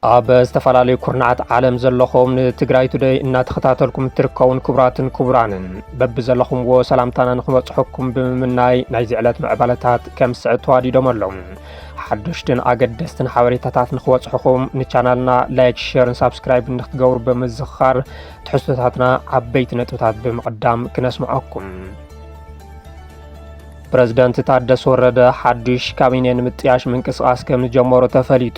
ኣብ ዝተፈላለዩ ኩርናዓት ዓለም ዘለኹም ንትግራይ ቱደይ እናተኸታተልኩም ትርከውን ክቡራትን ክቡራንን በቢ ዘለኹምዎ ሰላምታና ንክበፅሐኩም ብምምናይ ናይዚ ዕለት ምዕባለታት ከም ስዕብ ተዋዲዶም ኣሎም ሓድሽትን ኣገደስትን ሓበሬታታት ንክበፅሐኩም ንቻናልና ላይክ ሼርን ሳብስክራይብ ንክትገብሩ ብምዝኻር ትሕዝቶታትና ዓበይቲ ነጥብታት ብምቅዳም ክነስምዐኩም። ፕሬዝዳንት ታደሰ ወረደ ሓድሽ ካቢነ ንምጥያሽ ምንቅስቃስ ከም ዝጀመሩ ተፈሊጡ።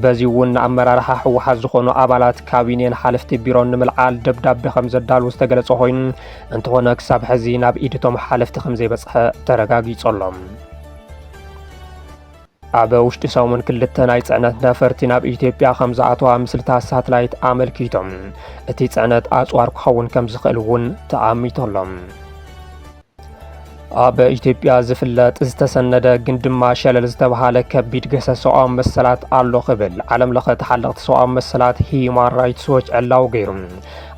በዚ እውን ኣመራርሓ ህወሓት ዝኾኑ ኣባላት ካቢነን ሓለፍቲ ቢሮን ንምልዓል ደብዳቤ ከም ዘዳልዉ ዝተገለጸ ኮይኑ እንተኾነ ክሳብ ሕዚ ናብ ኢድቶም ሓለፍቲ ከም ዘይበጽሐ ተረጋጊጾሎም። ኣብ ውሽጢ ሰሙን ክልተ ናይ ጽዕነት ነፈርቲ ናብ ኢትዮጵያ ከም ዝኣተዋ ምስልታት ሳተላይት ኣመልኪቶም እቲ ጽዕነት ኣጽዋር ክኸውን ከም ዝኽእል እውን ተኣሚቶሎም። ኣብ ኢትዮጵያ ዝፍለጥ ዝተሰነደ ግን ድማ ሸለል ዝተባሃለ ከቢድ ገሰሰኦ መሰላት ኣሎ ክብል ዓለም ለኸ ተሓለቕቲ ሰብኣዊ መሰላት ሂዩማን ራይትስ ዎች ዕላው ገይሩ።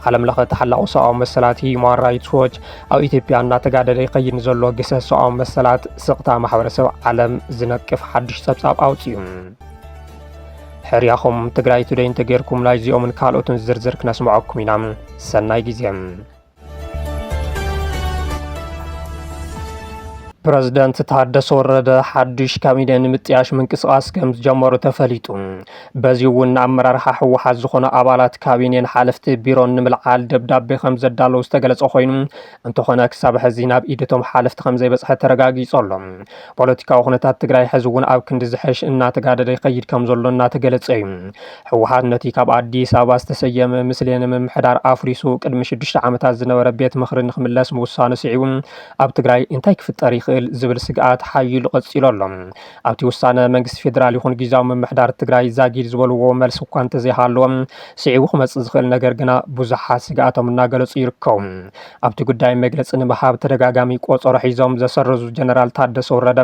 ዓለም ለኸ ተሓለቑ ሰብኣዊ መሰላት ሂዩማን ራይትስ ዎች ኣብ ኢትዮጵያ እናተጋደለ ይኸይድ ዘሎ ገሰሰኦ መሰላት ስቕታ ማሕበረሰብ ዓለም ዝነቅፍ ሓድሽ ጸብጻብ ኣውፅዩ። ሕርያኹም ትግራይ ቱደይ እንተጌርኩም ናይ እዚኦምን ካልኦትን ዝርዝር ክነስምዐኩም ኢና። ሰናይ ግዜ። ፕሬዝዳንት ታደሰ ወረደ ሓድሽ ካቢነ ንምጥያሽ ምንቅስቃስ ከም ዝጀመሩ ተፈሊጡ። በዚ እውን ኣመራርሓ ህወሓት ዝኾኑ ኣባላት ካቢነን ሓለፍቲ ቢሮን ንምልዓል ደብዳቤ ከም ዘዳለዉ ዝተገለጸ ኮይኑ እንተኾነ ክሳብ ሕዚ ናብ ኢድቶም ሓለፍቲ ከም ዘይበጽሐ ተረጋጊጾሎም። ፖለቲካዊ ኩነታት ትግራይ ሕዚ እውን ኣብ ክንዲ ዝሕሽ እናተጋደደ ይኸይድ ከም ዘሎ እናተገለጸ እዩ። ህወሓት ነቲ ካብ ኣዲስ ኣበባ ዝተሰየመ ምስሌን ምምሕዳር ኣፍሪሱ ቅድሚ 6 ዓመታት ዝነበረ ቤት ምኽሪ ንኽምለስ ምውሳኑ ስዒቡ ኣብ ትግራይ እንታይ ክፍጠር ዝብል ስግኣት ሓይሉ ቀፂሉ ኣሎ። ኣብቲ ውሳነ መንግስቲ ፌደራል ይኹን ጊዜያዊ ምምሕዳር ትግራይ ዛጊድ ዝበልዎ መልሲ እኳ እንተዘይሃለዎም ስዒቡ ክመፅእ ዝኽእል ነገር ግና ብዙሓት ስግኣቶም እናገለጹ ይርከቡ። ኣብቲ ጉዳይ መግለፂ ንምሃብ ተደጋጋሚ ቆፀሮ ሒዞም ዘሰርዙ ጀነራል ታደሰ ወረደ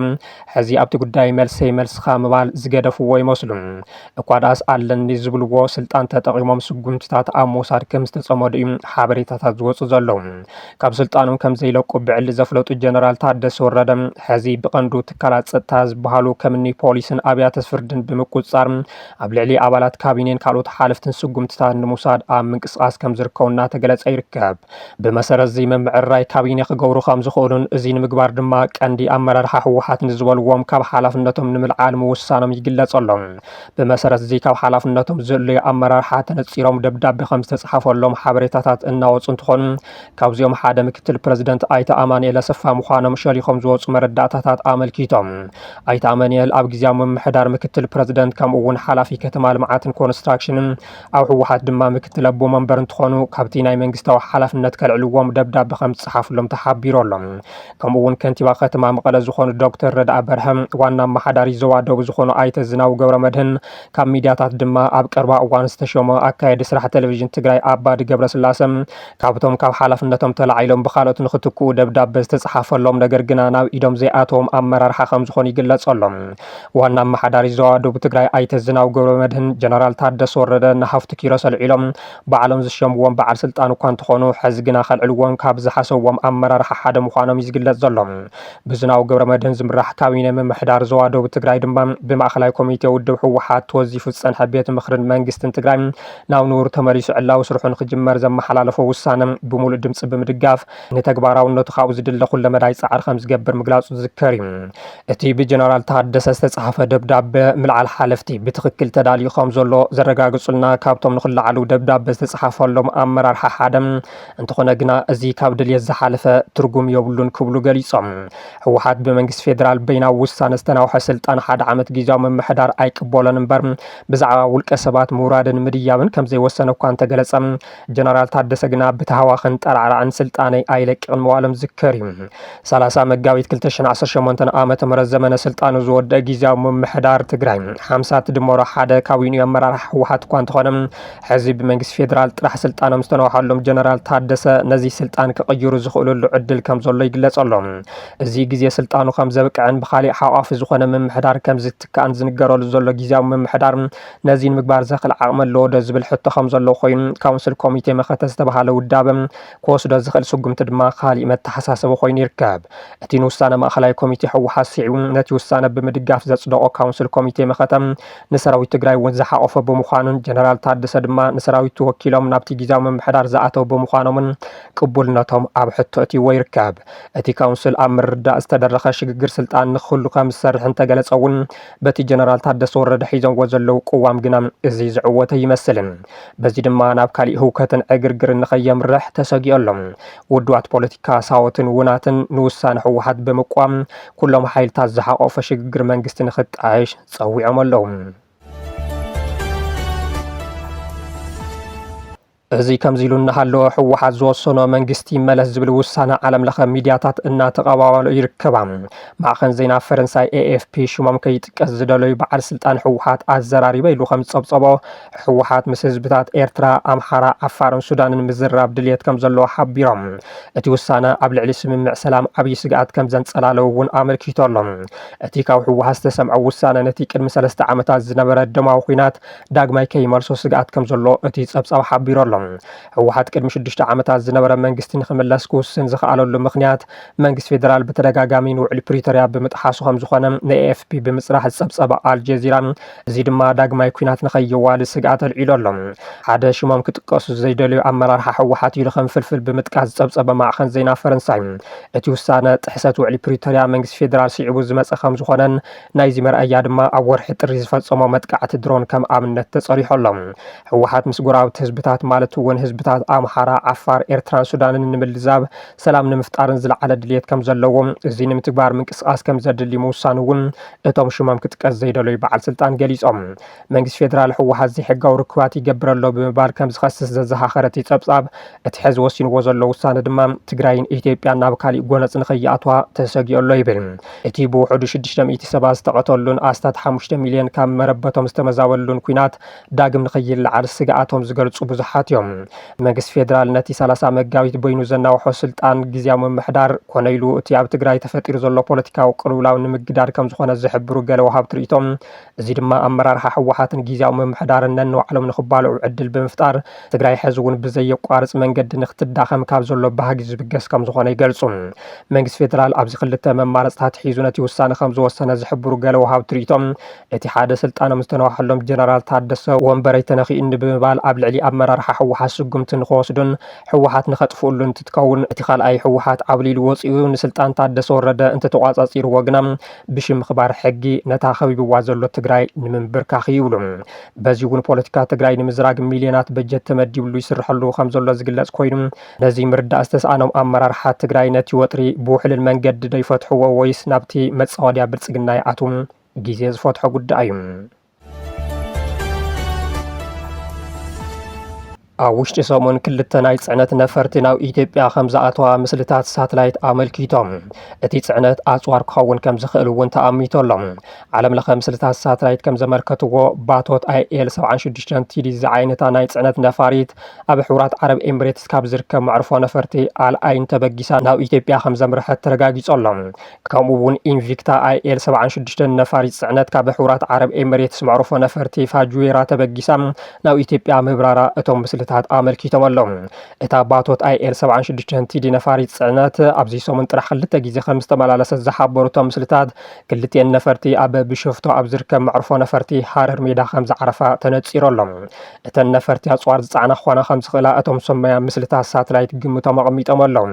ሕዚ ኣብቲ ጉዳይ መልሰይ መልስኻ ምባል ዝገደፍዎ ይመስሉ። እኳ ዳስ ኣለኒ ዝብልዎ ስልጣን ተጠቒሞም ስጉምትታት ኣብ ምውሳድ ከም ዝተፀመዱ እዩ ሓበሬታታት ዝወፁ ዘለዉ። ካብ ስልጣኖም ከም ዘይለቁ ብዕሊ ዘፍለጡ ጀነራል ታደሰ ወረደ ሕዚ ብቐንዱ ትካላት ጸጥታ ዝበሃሉ ከምኒ ፖሊስን ኣብያተ ፍርድን ብምቁፅጻር ኣብ ልዕሊ ኣባላት ካቢነን ካልኦት ሓለፍትን ስጉምትታት ንምውሳድ ኣብ ምንቅስቃስ ከም ዝርከቡ እናተገለጸ ይርከብ። ብመሰረት እዚ መምዕርራይ ካቢነ ክገብሩ ከም ዝኽእሉን እዚ ንምግባር ድማ ቀንዲ ኣመራርሓ ህወሓት ንዝበልዎም ካብ ሓላፍነቶም ንምልዓል ምውሳኖም ይግለጽ ኣሎ። ብመሰረት እዚ ካብ ሓላፍነቶም ዘድልዩ ኣመራርሓ ተነፂሮም ደብዳቤ ከም ዝተጻሕፈሎም ሓበሬታታት እናወፁ እንትኾኑ ካብዚኦም ሓደ ምክትል ፕሬዝደንት ኣይተ ኣማኑኤል ኣሰፋ ምዃኖም ሸሊኾም ዝወፁ መረዳእታታት ኣመልኪቶም። ኣይተ ኣማኑኤል ኣብ ጊዜያዊ ምምሕዳር ምክትል ፕሬዝደንት ከምኡ እውን ሓላፊ ከተማ ልምዓትን ኮንስትራክሽንን ኣብ ህወሓት ድማ ምክትል ኣቦ መንበር እንትኾኑ ካብቲ ናይ መንግስታዊ ሓላፍነት ከልዕልዎም ደብዳቤ ከም ዝፀሓፍሎም ተሓቢሮሎም። ከምኡ እውን ከንቲባ ከተማ መቐለ ዝኾኑ ዶክተር ረድኣ በርሀም ዋና ኣመሓዳሪ ዞባ ደቡብ ዝኾኑ ኣይተ ዝናቡ ገብረመድህን ካብ ሚድያታት ድማ ኣብ ቀረባ እዋን ዝተሾመ ኣካየዲ ስራሕ ቴሌቭዥን ትግራይ ኣባዲ ገብረስላሴ ካብቶም ካብ ሓላፍነቶም ተላዒሎም ብካልኦት ንክትክኡ ደብዳቤ ዝተፀሓፈሎም ነገር ግና ናብ ኢዶም ዘይኣተዎም ኣመራርሓ ከም ዝኾኑ ይግለጸሎም። ዋና ኣመሓዳሪ ዞባ ደቡብ ትግራይ ኣይተ ዝናቡ ገብረመድህን ጀነራል ታደሰ ወረደ ንሃፍቲ ኪሮስ ኣልዒሎም ባዕሎም ዝሸምዎም በዓል ስልጣን እኳ እንትኾኑ ሕዚ ግና ከልዕልዎም ካብ ዝሓሰብዎም ኣመራርሓ ሓደ ምዃኖም ይዝግለጽ ዘሎ። ብዝናቡ ገብረመድህን ዝምራሕ ካቢነ ምምሕዳር ዞባ ደቡብ ትግራይ ድማ ብማእኸላይ ኮሚቴ ውድብ ህወሓት ተወዚፉ ዝጸንሐ ቤት ምኽርን መንግስትን ትግራይ ናብ ንቡር ተመሪሱ ዕላዊ ስርሑ ንክጅመር ዘመሓላለፎ ውሳነ ብሙሉእ ድምፂ ብምድጋፍ ንተግባራውነቱ ካብኡ ዝድለ ኩለ መዳይ ጻዕሪ ከም ዝገብር ምግላጹ ዝዝከር እዩ። እቲ ብጀነራል ታደሰ ዝተጻሕፈ ደብዳቤ ምልዓል ሓለፍቲ ብትክክል ተዳልዩ ከም ዘሎ ዘረጋግጹልና ካብቶም ንኽለዓሉ ደብዳቤ ዝተጻሕፈሎም ኣመራርሓ ሓደ እንተኾነ ግና እዚ ካብ ድልየት ዝሓለፈ ትርጉም የብሉን ክብሉ ገሊጾም። ህወሓት ብመንግስቲ ፌደራል በይናዊ ውሳነ ዝተናውሐ ስልጣን ሓደ ዓመት ጊዜያዊ ምምሕዳር ኣይቅበሎን እምበር ብዛዕባ ውልቀ ሰባት ምውራድን ምድያብን ከም ዘይወሰነ እኳ እንተገለጸ ጀነራል ታደሰ ግና ብተሃዋኽን ጠራዕራዕን ስልጣነይ ኣይለቅቕን ምባሎም ዝዝከር እዩ። 30 መጋቢት 2018 ዓመተ ምህረት ዘመነ ስልጣኑ ዝወደአ ጊዜያዊ ምምሕዳር ትግራይ 50 ትድመሮ ሓደ ካቢነ ኣመራርሓ ህወሓት እኳ እንትኾነ ሕዚ ብመንግስቲ ፌደራል ጥራሕ ስልጣኖም ዝተነውሓሎም ጀነራል ታደሰ ነዚ ስልጣን ክቕይሩ ዝኽእሉሉ ዕድል ከም ዘሎ ይግለጸሎም። እዚ ግዜ ስልጣኑ ከም ዘብቅዕን ብኻሊእ ሓቋፊ ዝኾነ ምምሕዳር ከም ዝትካእን ዝንገረሉ ዘሎ ጊዜያዊ ምምሕዳር ነዚ ንምግባር ዘኽእል ዓቕሚ ኣለዎ ዶ ዝብል ሕቶ ከም ዘሎ ኮይኑ ካውንስል ኮሚቴ መኸተ ዝተባሃለ ውዳበ ክወስዶ ዝኽእል ስጉምቲ ድማ ካሊእ መተሓሳሰቢ ኮይኑ ይርከብ። እቲ ንውሳነ ማእኸላይ ኮሚቴ ሕወሓት ሲዒቡ ነቲ ውሳነ ብምድጋፍ ዘጽደቆ ካውንስል ኮሚቴ መኸተም ንሰራዊት ትግራይ እውን ዝሓቆፈ ብምዃኑን ጀነራል ታደሰ ድማ ንሰራዊት ወኪሎም ናብቲ ጊዜያዊ ምምሕዳር ዝኣተው ብምዃኖምን ቅቡልነቶም ኣብ ሕቶ እትይዎ ይርከብ። እቲ ካውንስል ኣብ ምርዳእ ዝተደረኸ ሽግግር ስልጣን ንኽህሉ ከም ዝሰርሕ እንተገለጸ እውን በቲ ጀነራል ታደሰ ወረደ ሒዞምዎ ዘለው ቅዋም ግና እዚ ዝዕወተ ይመስልን። በዚ ድማ ናብ ካሊእ ህውከትን ዕግርግርን ንኸየምርሕ ተሰጊኦሎም ውድዋት ፖለቲካ ሳወትን ውናትን ንውሳነ ሕወሓት ብምቋም ኩሎም ሓይልታት ዝሓቆፈ ሽግግር መንግስቲ ንኽጣየሽ ፀዊዖም ኣለዉ። እዚ ከምዚ ኢሉ እናሃለወ ሕወሓት ዝወሰኖ መንግስቲ መለስ ዝብል ውሳነ ዓለም ለኸ ሚድያታት እናተቐባበሉ ይርከባ። ማዕኸን ዜና ፈረንሳይ ኤኤፍፒ ሽሞም ከይጥቀስ ዝደለዩ በዓል ስልጣን ሕወሓት ኣዘራሪበ ኢሉ ከም ዝፀብፀቦ ሕወሓት ምስ ህዝብታት ኤርትራ፣ ኣምሓራ፣ ዓፋርን ሱዳንን ምዝራብ ድልየት ከም ዘለዎ ሓቢሮም እቲ ውሳነ ኣብ ልዕሊ ስምምዕ ሰላም ዓብዪ ስግኣት ከም ዘንጸላለዉ እውን ኣመልኪቶ ኣሎም። እቲ ካብ ሕወሓት ዝተሰምዐ ውሳነ ነቲ ቅድሚ 3 ዓመታት ዝነበረ ደማዊ ኩናት ዳግማይ ከይመልሶ ስግኣት ከም ዘሎ እቲ ፀብጻብ ሓቢሩ ኣሎ። ሕወሓት ቅድሚ 6 ዓመታት ዝነበረ መንግስቲ ንኽምለስ ክውስን ዝኽኣለሉ ምኽንያት መንግስቲ ፌደራል ብተደጋጋሚ ንውዕሊ ፕሪቶርያ ብምጥሓሱ ከም ዝኾነ ንኤኤፍፒ ብምፅራሕ ዝፀብፀበ ኣልጀዚራ እዚ ድማ ዳግማይ ኩናት ንኸየዋልድ ስግኣት ኣልዒሉ ኣሎ። ሓደ ሽሞም ክጥቀሱ ዘይደልዩ ኣመራርሓ ሕወሓት ኢሉ ከም ፍልፍል ብምጥቃስ ዝፀብፀበ ማዕኸን ዜና ፈረንሳይ እቲ ውሳነ ጥሕሰት ውዕሊ ፕሪቶርያ መንግስቲ ፌደራል ሲዒቡ ዝመፀ ከም ዝኾነን ናይዚ መርኣያ ድማ ኣብ ወርሒ ጥሪ ዝፈፀሞ መጥቃዕቲ ድሮን ከም ኣብነት ተፀሪሑ ኣሎ። ሕወሓት ምስ ጎራብቲ ህዝብታት ማለት እውን ህዝብታት ኣምሓራ፣ ዓፋር፣ ኤርትራን ሱዳንን ንምልዛብ ሰላም ንምፍጣርን ዝለዓለ ድልየት ከም ዘለዎም እዚ ንምትግባር ምንቅስቃስ ከም ዘድሊ ምውሳኑ እውን እቶም ሽሞም ክጥቀስ ዘይደለዩ በዓል ስልጣን ገሊፆም። መንግስቲ ፌደራል ሕወሓት ዘይሕጋዊ ርክባት ይገብረሎ ብምባል ከም ዝኸስስ ዘዘኻኸረት ፀብጻብ እቲ ሕዚ ወሲንዎ ዘሎ ውሳነ ድማ ትግራይን ኢትዮጵያን ናብ ካሊእ ጎነፅ ንኸይኣትዋ ተሰጊኦሎ ይብል። እቲ ብውሕዱ 600 ሰባት ዝተቐተሉን ኣስታት 5 ሚልዮን ካብ መረበቶም ዝተመዛበሉን ኩናት ዳግም ንኸይለዓል ስግኣቶም ዝገልጹ ብዙሓት እዮም። መንግስቲ ፌደራል ነቲ 30 መጋቢት በይኑ ዘናውሖ ስልጣን ጊዜያዊ ምምሕዳር ኮነ ኢሉ እቲ ኣብ ትግራይ ተፈጢሩ ዘሎ ፖለቲካዊ ቅልውላው ንምግዳድ ከም ዝኾነ ዝሕብሩ ገለ ወሃብቲ ርእቶም እዚ ድማ ኣመራርሓ ሕወሓትን ጊዜያዊ ምምሕዳርን ነንባዕሎም ንኽባልዑ ዕድል ብምፍጣር ትግራይ ሕዚ እውን ብዘየቋርፅ መንገዲ ንኽትዳኸም ካብ ዘሎ ባህጊ ዝብገስ ከም ዝኾነ ይገልጹ። መንግስቲ ፌደራል ኣብዚ ክልተ መማረፅታት ሒዙ ነቲ ውሳነ ከም ዝወሰነ ዝሕብሩ ገለ ወሃብቲ ርእቶም እቲ ሓደ ስልጣኖም ዝተነዋሐሎም ጀነራል ታደሰ ወንበረይ ተነኺኡኒ ብምባል ኣብ ልዕሊ ኣመራርሓ ሕወሓት ስጉምቲ ንኽወስዱን ሕወሓት ንኸጥፍኡሉን እንትትከውን እቲ ካልኣይ ሕወሓት ኣብሊሉ ወፂኡ ንስልጣን ታደሰ ወረደ እንተተቋፃፂርዎ ግና ብሽም ምኽባር ሕጊ ነታ ኸቢብዋ ዘሎ ትግራይ ንምንብርካኽ ይብሉ። በዚ እውን ፖለቲካ ትግራይ ንምዝራግ ሚልዮናት በጀት ተመዲብሉ ይስርሐሉ ከም ዘሎ ዝግለጽ ኮይኑ ነዚ ምርዳእ ዝተሰኣኖም ኣመራርሓ ትግራይ ነቲ ወጥሪ ብውሕልን መንገዲ ዶ ይፈትሕዎ ወይስ ናብቲ መፃወድያ ብልፅግና ይኣትዉ ግዜ ዝፈትሖ ጉዳይ እዩ። ኣብ ውሽጢ ሰሙን ክልተ ናይ ጽዕነት ነፈርቲ ናብ ኢትዮጵያ ከም ዝኣተዋ ምስልታት ሳተላይት ኣመልኪቶም እቲ ጽዕነት ኣጽዋር ክኸውን ከም ዝኽእል እውን ተኣሚቶሎም። ዓለም ለኸ ምስልታት ሳተላይት ከም ዘመልከትዎ ባቶት አይኤል 76 ቲዲ ዝዓይነታ ናይ ጽዕነት ነፋሪት ኣብ ሕቡራት ዓረብ ኤምሬትስ ካብ ዝርከብ መዕርፎ ነፈርቲ ኣልኣይን ተበጊሳ ናብ ኢትዮጵያ ከም ዘምርሐት ተረጋጊጾሎም። ከምኡ እውን ኢንቪክታ አይኤል 76 ነፋሪት ጽዕነት ካብ ሕቡራት ዓረብ ኤምሬትስ መዕርፎ ነፈርቲ ፋጁዌራ ተበጊሳ ናብ ኢትዮጵያ ምብራራ እቶም ምስልታት ኣመልኪቶም ኣለዉ። እታ ባቶት አይኤል 76 ቲዲ ነፋሪት ጽዕነት ኣብዚ ሰሙን ጥራሕ 2 ግዜ ከም ዝተመላለሰት ዝሓበሩቶም ምስልታት ክልቲአን ነፈርቲ ኣብ ቢሾፍቱ ኣብ ዝርከብ መዕርፎ ነፈርቲ ሃረር ሜዳ ከም ዝዓረፋ ተነፂሮሎም። እተን ነፈርቲ ኣጽዋር ዝጸዓና ክኾና ከም ዝኽእላ እቶም ሰማያ ምስልታት ሳተላይት ግምቶም ኣቐሚጦም ኣለዉ።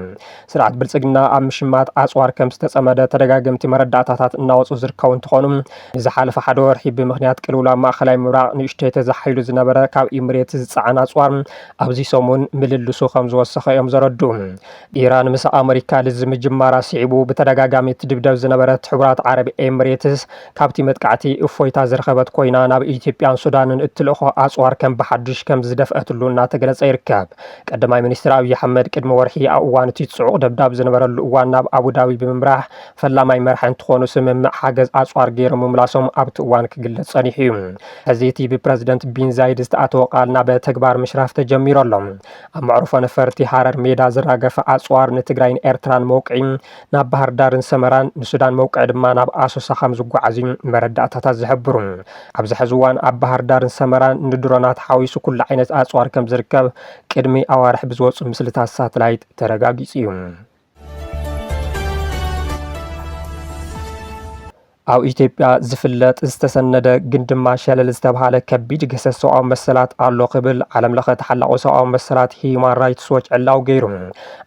ስርዓት ብልጽግና ኣብ ምሽማት ኣጽዋር ከም ዝተጸመደ ተደጋገምቲ መረዳእታታት እናወፁ ዝርከቡ እንትኾኑ ንዝሓለፈ ሓደ ወርሒ ብምኽንያት ቅልውላው ማእኸላይ ምብራቕ ንእሽተይ ተዛሒሉ ዝነበረ ካብ ኤምሬትስ ዝጸዓና ኣጽዋር ኣብዚ ሰሙን ምልልሱ ከም ዝወሰኸ እዮም ዘረድኡ። ኢራን ምስ ኣሜሪካ ልዝምጅማራ ሲዒቡ ብተደጋጋሚ ትድብደብ ዝነበረት ሕቡራት ዓረብ ኤምሬትስ ካብቲ መጥቃዕቲ እፎይታ ዝረኸበት ኮይና ናብ ኢትዮጵያን ሱዳንን እትልእኾ ኣጽዋር ከም ብሓዱሽ ከም ዝደፍአትሉ እናተገለጸ ይርከብ። ቀዳማይ ሚኒስትር ኣብይ ኣሕመድ ቅድሚ ወርሒ ኣብ እዋን እቲ ጽዑቕ ደብዳብ ዝነበረሉ እዋን ናብ ኣቡዳቢ ብምምራሕ ፈላማይ መርሒ እንትኾኑ ስምምዕ ሓገዝ ኣጽዋር ገይሮም ምምላሶም ኣብቲ እዋን ክግለጽ ጸኒሑ እዩ። ሕዚ እቲ ብፕረዚደንት ቢን ዛይድ ዝተኣተወ ቃል ናብ ተግባር ምሽራፍ ተጀሚሩ ኣሎ። ኣብ መዕርፎ ነፈርቲ ሃረር ሜዳ ዝራገፈ ኣጽዋር ንትግራይን ኤርትራን መውቅዒ ናብ ባህር ዳርን ሰመራን ንሱዳን መውቅዒ ድማ ናብ ኣሶሳ ከም ዝጓዓዙ መረዳእታታት ዝሕብሩ። ኣብዚ ሕዚ እዋን ኣብ ባህር ዳርን ሰመራን ንድሮናት ሓዊሱ ኩሉ ዓይነት ኣጽዋር ከም ዝርከብ ቅድሚ ኣዋርሕ ብዝወፁ ምስልታት ሳተላይት ተረጋጊጹ እዩ። ኣብ ኢትዮጵያ ዝፍለጥ ዝተሰነደ ግን ድማ ሸለል ዝተባሃለ ከቢድ ገሰት ሰብኣዊ መሰላት ኣሎ ክብል ዓለም ለኸ ተሓላቒ ሰብኣዊ መሰላት ሂዩማን ራይትስ ዎች ዕላው ገይሩ።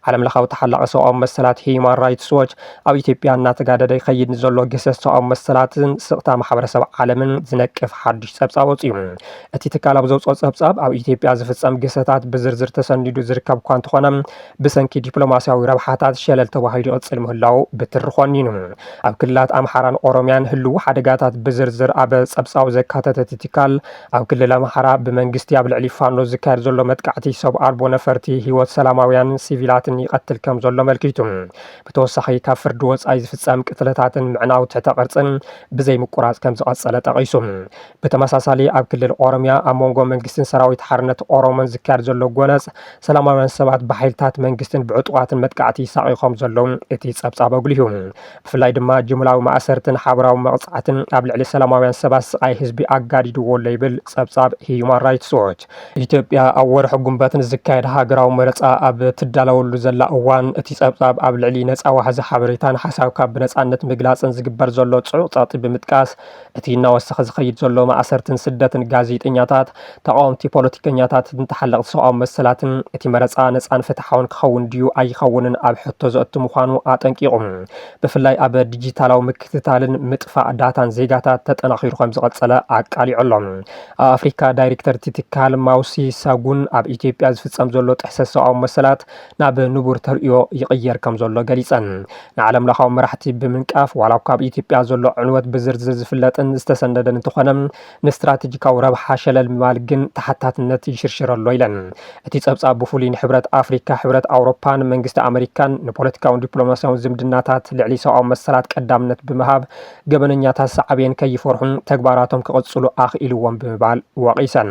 ዓለም ለኻዊ ተሓላቒ ሰብኣዊ መሰላት ሂዩማን ራይትስ ዎች ኣብ ኢትዮጵያ እናተጋደደ ይኸይድ ዘሎ ገሰት ሰብኣዊ መሰላትን ስቕታ ማሕበረሰብ ዓለምን ዝነቅፍ ሓዱሽ ጸብጻብ ወፂኡ። እቲ ትካል ኣብ ዘውፅኦ ጸብጻብ ኣብ ኢትዮጵያ ዝፍጸም ገሰታት ብዝርዝር ተሰኒዱ ዝርከብ እኳ እንተኾነ ብሰንኪ ዲፕሎማስያዊ ረብሓታት ሸለል ተባሂሉ ይቕጽል ምህላው ብትሪ ኾኒኑ። ኣብ ክልላት ኣምሓራን ኦሮምያን ህልው ሓደጋታት ብዝርዝር ኣብ ጸብጻብ ዘካተተ ትካል ኣብ ክልል ኣምሓራ ብመንግስቲ ኣብ ልዕሊ ፋኖ ዝካየድ ዘሎ መጥቃዕቲ ሰብ ኣልቦ ነፈርቲ ህይወት ሰላማውያን ሲቪላትን ይቐትል ከም ዘሎ መልኪቱ። ብተወሳኺ ካብ ፍርዲ ወጻኢ ዝፍጸም ቅትለታትን ምዕናው ትሕተ ቅርጽን ብዘይ ምቁራጽ ከም ዝቐጸለ ጠቒሱ። ብተመሳሳሊ ኣብ ክልል ኦሮምያ ኣብ መንጎ መንግስትን ሰራዊት ሓርነት ኦሮሞን ዝካየድ ዘሎ ጎነጽ ሰላማውያን ሰባት ብሓይልታት መንግስትን ብዕጡቓትን መጥቃዕቲ ይሳቒኾም ዘለዉ እቲ ጸብጻብ ኣጉሊሁ። ብፍላይ ድማ ጅምላዊ ማእሰርትን ሓበራዊ መቕጻዕትን ኣብ ልዕሊ ሰላማውያን ሰባት ስቓይ ህዝቢ ኣጋዲድዎ ኣሎ ይብል ጸብጻብ ሂዩማን ራይትስ ዎች። ኢትዮጵያ ኣብ ወርሒ ጉንበት ንዝካየድ ሃገራዊ መረፃ ኣብ ትዳለወሉ ዘላ እዋን እቲ ጸብጻብ ኣብ ልዕሊ ነፃ ዋሕዚ ሓበሬታን ሓሳብካ ብነፃነት ምግላፅን ዝግበር ዘሎ ጽዑቕ ፀቕጢ ብምጥቃስ እቲ እናወሰኸ ዝኸይድ ዘሎ ማእሰርትን ስደትን ጋዜጠኛታት ተቃወምቲ ፖለቲከኛታትን ተሓለቕቲ ሰብኣዊ መሰላትን እቲ መረፃ ነፃን ፍትሓውን ክኸውን ድዩ ኣይኸውንን ኣብ ሕቶ ዘእቱ ምዃኑ ኣጠንቂቑ። ብፍላይ ኣብ ዲጂታላዊ ምክትታልን ምጥፋእ ዳታን ዜጋታት ተጠናኺሩ ከም ዝቐጸለ ኣቃሊዑሎም። ኣብ ኣፍሪካ ዳይሬክተር እቲ ትካል ማውሲ ሳጉን ኣብ ኢትዮጵያ ዝፍጸም ዘሎ ጥሕሰት ሰብኣዊ መሰላት ናብ ንቡር ተርእዮ ይቕየር ከም ዘሎ ገሊጸን። ንዓለም ለኻዊ መራሕቲ ብምንቃፍ ዋላ እኳ ኣብ ኢትዮጵያ ዘሎ ዕንወት ብዝርዝር ዝፍለጥን ዝተሰነደን እንተኾነ ንስትራቴጂካዊ ረብሓ ሸለል ምባል ግን ተሓታትነት ይሽርሽረሎ ኢለን። እቲ ጸብጻብ ብፍሉይ ንሕብረት ኣፍሪካ፣ ሕብረት ኣውሮፓን መንግስቲ ኣሜሪካን ንፖለቲካውን ዲፕሎማስያውን ዝምድናታት ልዕሊ ሰብኣዊ መሰላት ቀዳምነት ብምሃብ ገበነኛታት ሳዕብየን ከይፈርሑን ተግባራቶም ክቕጽሉ ኣኽኢልዎም ብምባል ወቒሰን።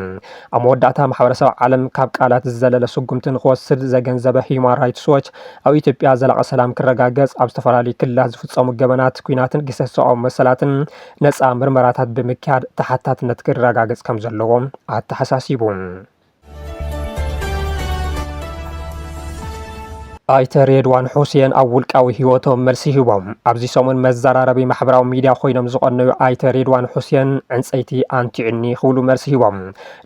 ኣብ መወዳእታ ማሕበረሰብ ዓለም ካብ ቃላት ዝዘለለ ስጉምቲ ንኽወስድ ዘገንዘበ ሂዩማን ራይትስ ዎች ኣብ ኢትዮጵያ ዘላቐ ሰላም ክረጋገጽ ኣብ ዝተፈላለዩ ክልላት ዝፍጸሙ ገበናት ኩናትን ግሰት ሰብኣዊ መሰላትን ነፃ ምርመራታት ብምክያድ ተሓታትነት ክረጋገጽ ከም ዘለዎም ኣተሓሳሲቡ። ኣይተ ሬድዋን ሑሴን ኣብ ውልቃዊ ህይወቶም መልሲ ሂቦም። ኣብዚ ሰሙን መዘራረቢ ማሕበራዊ ሚድያ ኮይኖም ዝቐነዩ ኣይተ ሬድዋን ሑሴን ዕንፀይቲ አንቲዕኒ ክብሉ መልሲ ሂቦም።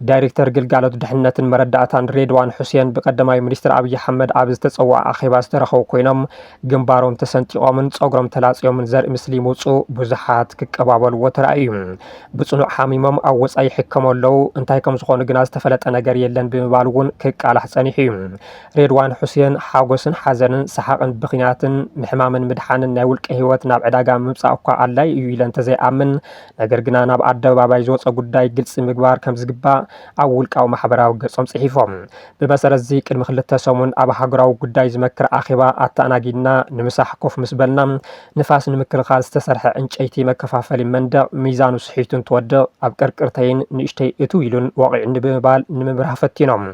ዳይሬክተር ግልጋሎት ድሕንነትን መረዳእታን ሬድዋን ሑሴን ብቀዳማይ ሚኒስትር ኣብይ ኣሕመድ ኣብ ዝተፀዋዕ ኣኼባ ዝተረኸቡ ኮይኖም ግንባሮም ተሰንጢቖምን ፀጉሮም ተላፅዮምን ዘርኢ ምስሊ ምውፁእ ብዙሓት ክቀባበልዎ ተራእዩ። ብፅኑዕ ሓሚሞም ኣብ ወፃኢ ይሕከሙ ኣለዉ፣ እንታይ ከም ዝኾኑ ግና ዝተፈለጠ ነገር የለን ብምባል እውን ክቃላሕ ፀኒሑ እዩ። ሬድዋን ሑሴን ሓጎስን ሓዘንን ሰሓቕን ብኽናትን ምሕማምን ምድሓንን ናይ ውልቀ ህይወት ናብ ዕዳጋ ምምፃእ እኳ ኣድላይ እዩ ኢለ እንተዘይኣምን ነገር ግና ናብ ኣደባባይ ዝወፀ ጉዳይ ግልፂ ምግባር ከም ዝግባእ ኣብ ውልቃዊ ማሕበራዊ ገጾም ፅሒፎም። ብመሰረት እዚ ቅድሚ 2 ሰሙን ኣብ ሃገራዊ ጉዳይ ዝመክር ኣኼባ ኣተኣናጊድና ንምሳሕ ኮፍ ምስ በልና ንፋስ ንምክልኻል ዝተሰርሐ ዕንጨይቲ መከፋፈሊ መንደቕ ሚዛኑ ስሒቱ እንትወድቕ ኣብ ቅርቅርተይን ንእሽተይ እቱ ኢሉን ወቂዕኒ ብምባል ንምምራሕ ፈቲኖም።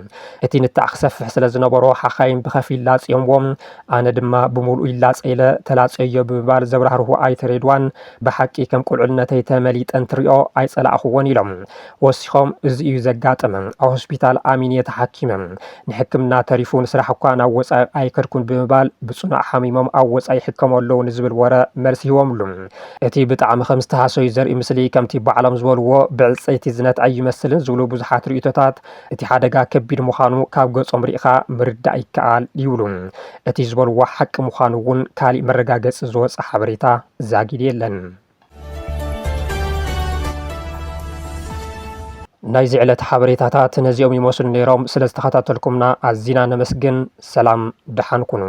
እቲ ንታዕ ክሰፍሕ ስለ ዝነበሮ ሓኻይን ብኸፊል ላፅዮም ኣነ ድማ ብምሉኡ ይላፀይለ ተላፀዮ ብምባል ዘብራህርሁ ኣይተ ሬድዋን ብሓቂ ከም ቁልዕልነተይ ተመሊጠን ትሪኦ ኣይፀላእኽዎን ኢሎም ወሲኾም። እዚ እዩ ዘጋጥመ፣ ኣብ ሆስፒታል ኣሚንየ ተሓኪመ፣ ንሕክምና ተሪፉ ንስራሕ እኳ ናብ ወፃኢ ኣይከድኩን ብምባል ብፅኑዕ ሓሚሞም ኣብ ወፃኢ ይሕከሙ ኣለዉ ንዝብል ወረ መልሲ ሂቦምሉ። እቲ ብጣዕሚ ከም ዝተሃሰዩ ዘርኢ ምስሊ ከምቲ ባዕሎም ዝበልዎ ብዕፀይቲ ዝነት ኣይመስልን ዝብሉ ብዙሓት ርእቶታት እቲ ሓደጋ ከቢድ ምዃኑ ካብ ገጾም ሪኢኻ ምርዳእ ይከኣል ይብሉ። እቲ ዝበልዎ ሓቂ ምዃኑ እውን ካሊእ መረጋገፂ ዝወፀ ሓበሬታ ዛጊድ የለን። ናይዚ ዕለት ሓበሬታታት ነዚኦም ይመስሉ ነይሮም። ስለ ዝተኸታተልኩምና ኣዝና ነመስግን። ሰላም ድሓን ኩኑ።